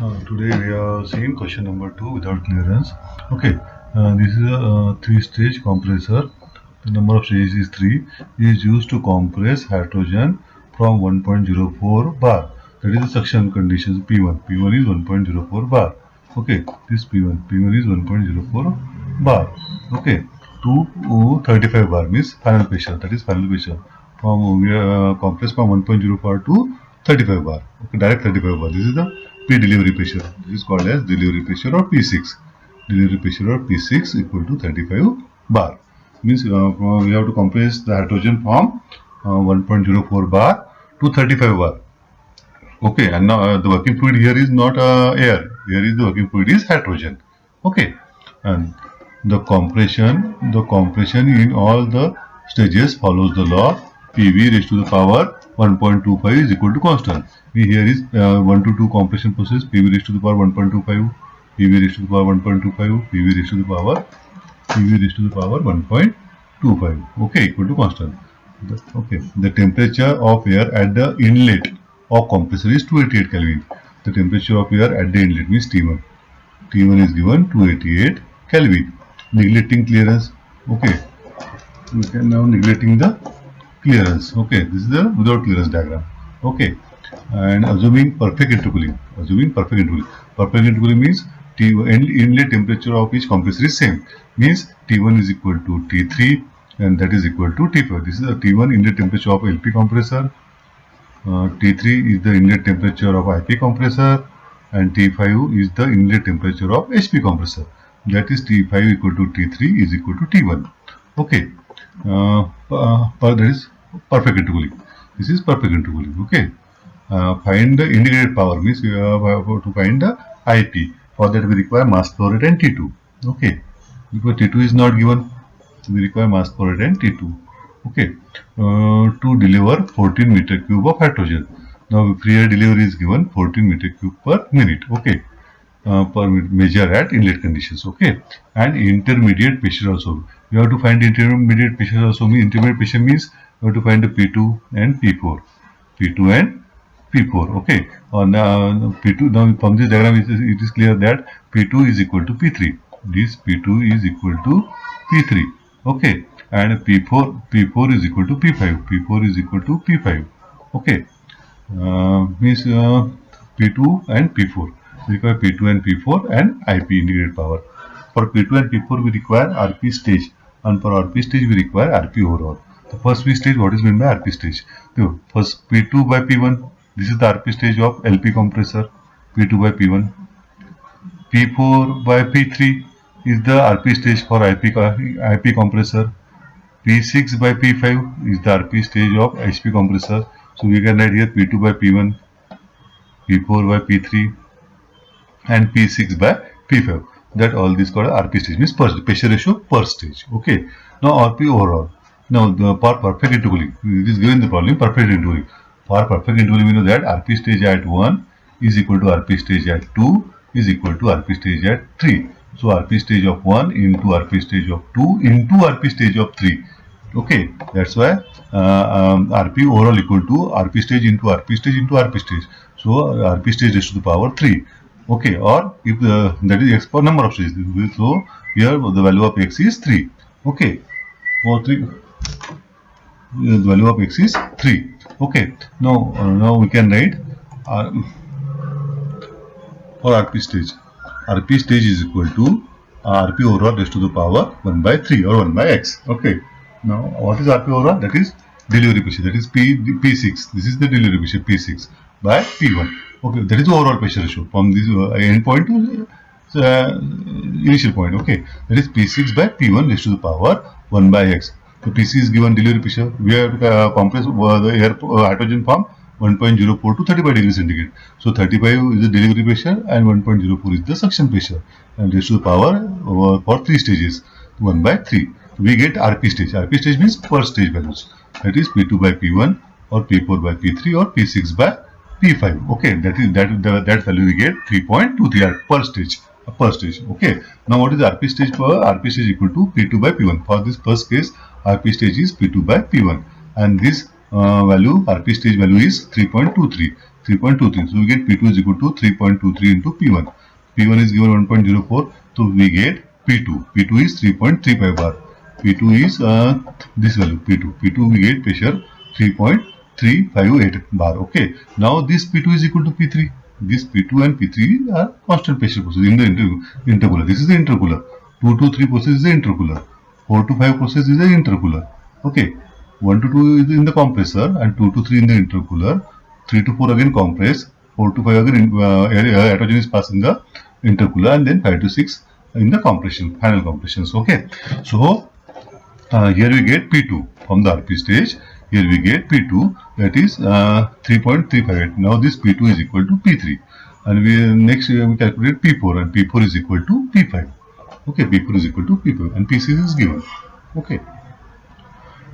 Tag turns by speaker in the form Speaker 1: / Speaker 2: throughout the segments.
Speaker 1: Today we are seeing question number 2 without clearance. Okay, this is a three-stage compressor. The number of stages is 3. It is used to compress hydrogen from 1.04 bar. That is the suction conditions P1. P1 is 1.04 bar. Okay, this P1 is 1.04 bar. Okay, to 35 bar means final pressure. That is final pressure. From we compress from 1.04 to 35 bar. Okay, direct 35 bar. This is the P delivery pressure. This is called as delivery pressure or P6. Delivery pressure or P6 equal to 35 bar. Means we have to compress the hydrogen from 1.04 bar to 35 bar. Okay, and now the working fluid here is not air. Here is the working fluid is hydrogen. Okay, and the compression in all the stages follows the law PV raised to the power 1.25 is equal to constant. Here is 1 to 2 compression process, PV raised to the power 1.25, PV raised to the power 1.25, PV raised to the power 1.25. Okay, equal to constant. The temperature of air at the inlet of compressor is 288 Kelvin. The temperature of air at the inlet means T1. T1 is given 288 Kelvin. Neglecting clearance. Okay, we can now neglecting the clearance. Okay, this is the without clearance diagram. Okay, and assuming perfect intercooling. Perfect intercooling means inlet temperature of each compressor is same. Means T1 is equal to T3 and that is equal to T5. This is the T1 inlet temperature of LP compressor. T3 is the inlet temperature of IP compressor and T5 is the inlet temperature of HP compressor. That is T5 equal to T3 is equal to T1. Okay, that is perfect intercooling. This is perfect intercooling. Okay, find the integrated power means we have to find the IP. For that we require mass flow rate and T2. Okay, because T2 is not given, we require mass flow rate and T2. Okay, to deliver 14 meter cube of hydrogen. Now free air delivery is given 14 meter cube per minute. Okay, per measure at inlet conditions. Okay, and intermediate pressure also. You have to find intermediate pressure also. Intermediate pressure means you have to find the P2 and P4. P2 and P4. Okay, on P2 now from this diagram it is clear that P2 is equal to P3. This P2 is equal to P3. Okay, and P4 is equal to P5. P4 is equal to P5. Okay, means P2 and P4. We require P2 and P4 and IP integrated power. For P2 and P4 we require RP stage, and for RP stage we require RP overall. The first P stage, what is meant by RP stage? So first P2 by P1. This is the RP stage of LP compressor. P2 by P1. P4 by P3 is the RP stage for IP compressor. P6 by P5 is the RP stage of HP compressor. So we can write here P2 by P1, P4 by P3 and P6 by P5. That all these called RP stage means pressure ratio per stage. Okay. Now RP overall. Now for perfect intercooling, it is given the problem perfect intercooling. For perfect intercooling we know that RP stage at 1 is equal to RP stage at 2 is equal to RP stage at 3. So RP stage of 1 into RP stage of 2 into RP stage of 3. Okay, that's why RP overall equal to RP stage into RP stage into RP stage. So RP stage raised to the power 3. Okay, or if that is x for number of stages. So here the value of x is 3. Okay, for 3, the value of x is 3. Okay, now we can write for RP stage. RP stage is equal to RP overall raised to the power 1 by 3 or 1 by x. Okay. Now what is RP overall? That is delivery pressure. That is P6. This is the delivery pressure P6 by P1. Okay. That is the overall pressure ratio from this end point to initial point. Okay. That is P6 by P1 raised to the power 1 by x. So PC is given delivery pressure. We have to compress the air hydrogen from 1.04 to 35 degrees centigrade. So 35 is the delivery pressure and 1.04 is the suction pressure. And raised to the power for 3 stages, 1 by 3. We get RP stage. RP stage means per stage values. That is P2 by P1 or P4 by P3 or P6 by P5. Okay, that value we get 3.23 per stage. Per stage. Okay. Now what is RP stage per? RP stage equal to P2 by P1. For this first case, RP stage is P2 by P1, and this RP stage value is 3.23. 3.23. So we get P2 is equal to 3.23 into P1. P1 is given 1.04. So we get P2. P2 is 3.35 bar. P2 is this value P2. P2 we get pressure 3.358 bar. Okay. Now this P2 is equal to P3. This P2 and P3 are constant pressure process in the intercooler. This is the intercooler. 2 to 3 process is the intercooler. 4 to 5 process is the intercooler. Okay. 1 to 2 is in the compressor and 2 to 3 in the intercooler. 3 to 4 again compress. 4 to 5 again hydrogen is passing the intercooler, and then 5 to 6 in the compression, final compressions. Okay. So here we get P2 from the RP stage. Here we get P2, that is 3.358. Now this P2 is equal to P3, and next we calculate P4, and P4 is equal to P5. Okay, P4 is equal to P5, and P6 is given. Okay.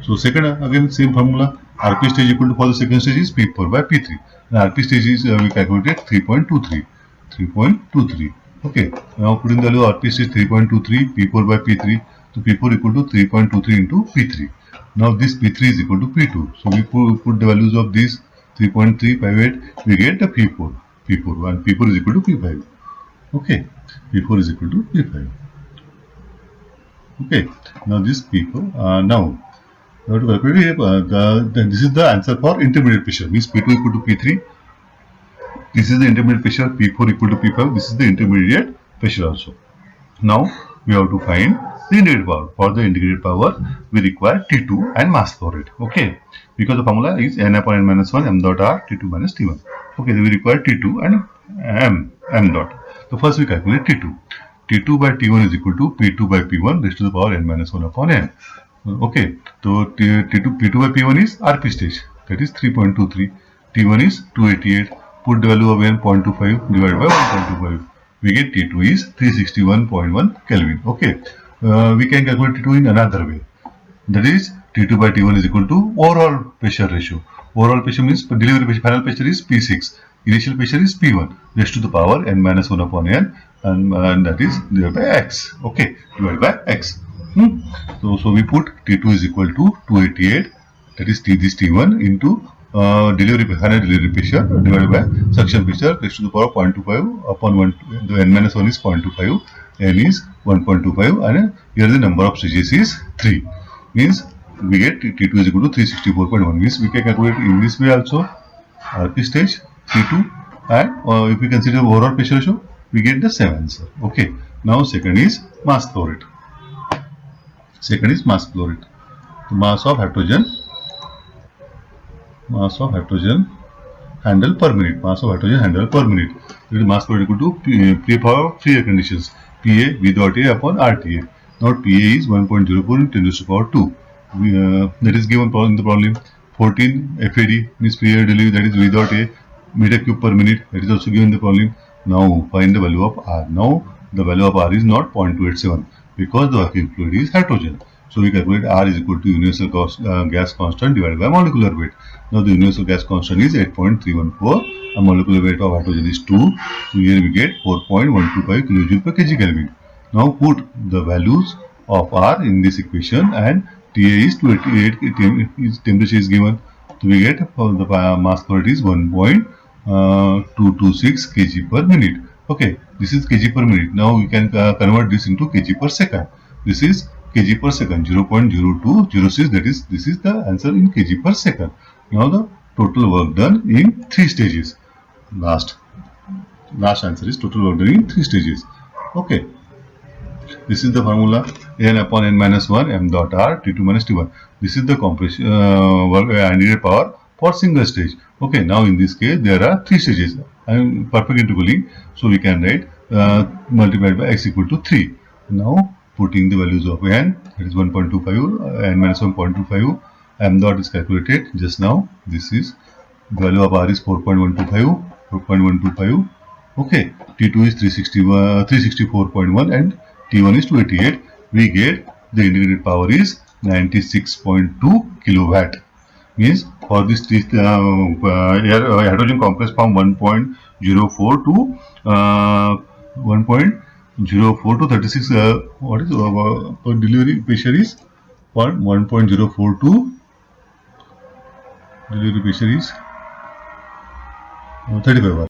Speaker 1: So second, again same formula. RP stage equal to, for the second stage is P4 by P3. And RP stage is we calculated 3.23. 3.23. Okay. Now put in the value RP stage 3.23, P4 by P3. So P4 equal to 3.23 into P3. Now this P3 is equal to P2. So we put the values of these 3.358. We get the P4. P4 and P4 is equal to P5. Okay. P4 is equal to P5. Okay. Now this P4. Now this is the answer for intermediate pressure. Means P2 equal to P3. This is the intermediate pressure. P4 equal to P5. This is the intermediate pressure also. Now we have to find the integrated power. For the integrated power, we require T2 and mass flow rate. Okay, because the formula is n upon n minus 1 m dot r T2 minus T1. Okay, then we require T2 and m dot. So first we calculate T2. T2 by T1 is equal to P2 by P1 raised to the power n minus 1 upon n. Okay, so P2 by P1 is RP stage, that is 3.23. T1 is 288. Put the value of n 0.25 divided by 1.25. We get T2 is 361.1 Kelvin. Okay, we can calculate T2 in another way. That is T2 by T1 is equal to overall pressure ratio. Overall pressure means delivery pressure, final pressure is P6. Initial pressure is P1 raised to the power n minus 1 upon n, and that is divided by x. Okay, divided by x. So we put T2 is equal to 288, that is this T1 into final delivery pressure divided by suction pressure raised to the power 0.25 upon 1. The n minus 1 is 0.25, n is 1.25, and here the number of stages is 3. Means we get T2 is equal to 364.1. Means we can calculate in this way also. RP stage T2, and if we consider overall pressure ratio, we get the same answer. Okay. Now second is mass flow rate. Second is mass flow rate. The mass of hydrogen handle per minute. Mass of hydrogen handle per minute. That is mass flow rate equal to P power free air conditions. PA V dot A upon RTA. Now PA is 1.04 into 10 to the power 2. That is given in the problem. 14 FAD means free air delivery, that is V dot A meter cube per minute. That is also given in the problem. Now find the value of R. Now the value of R is not 0.287 because the working fluid is hydrogen. So we calculate R is equal to universal gas constant divided by molecular weight. Now the universal gas constant is 8.314 and molecular weight of hydrogen is 2. So here we get 4.125 kJ per kg Kelvin. Now put the values of R in this equation, and TA is 288, temperature is given. So we get the mass flow rate is 1.226 kg per minute. Okay, this is kg per minute. Now we can convert this into kg per second. This is kg per second, 0.0206. That is, this is the answer in kg per second. Now the total work done in 3 stages. Last answer is total work done in 3 stages. Okay. This is the formula n upon n minus 1 m dot r T2 minus T1. This is the compression work needed power for single stage. Okay, now in this case there are 3 stages. I am perfect intercooling, so we can write multiplied by x equal to 3. Now putting the values of n, that is 1.25, n minus 1.25, m dot is calculated just now. This is the value of r is 4.125. Okay, T2 is 364.1 and T1 is 288. We get the integrated power is 96.2 kilowatt. Means for this hydrogen compressed from 1.04 to 1.04 to 36. What is delivery pressure is for 1.04 to delivery pressure is 35 bar.